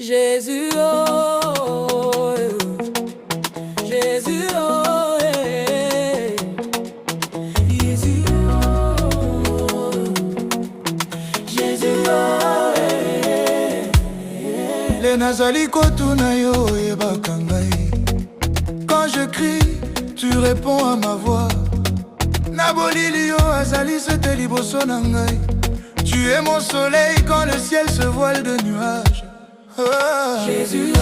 Jésus, oh, Jésus, oh, Jésus, oh, Jésus, oh, Les nazali kotuna yo yebaka ngai. Quand je crie, tu réponds à ma voix. Nabolili yo azali sete liboso na ngai. Tu es mon soleil quand le ciel se voile de nuages. Oh. Jésus, oh,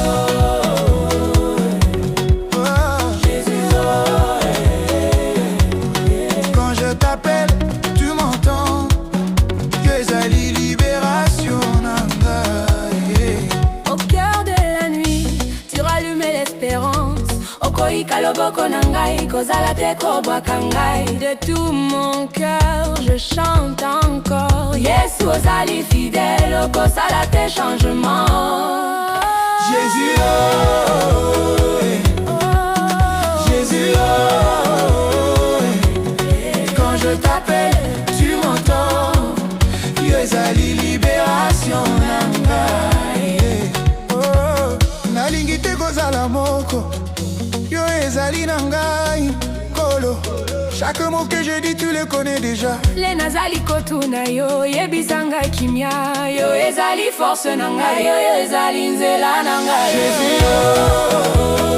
Jésus, oh, quand je t'appelle, tu m'entends. Dieu ezali libération na ngai. Au cœur de la nuit, tu rallumais l'espérance. Okoika loboko na ngai, kozala te kobwaka ngai. De tout mon cœur, je chante encore. Yesu ozali fidèle, okosala te changements. Jésus, oh, Jésus, oh, quand je t'appelle, tu m'entends. Yo ezali libération na ngai. Oh, nalingi te kozala moko. Yo ezali na ngai, kolo. Chaque mot que je dis, tu le connais déjà. Les nazali kotuna yo, yebisanga kimia. Yo ezali force na ngai, yo ezali nzela na ngai. Jésus, oh.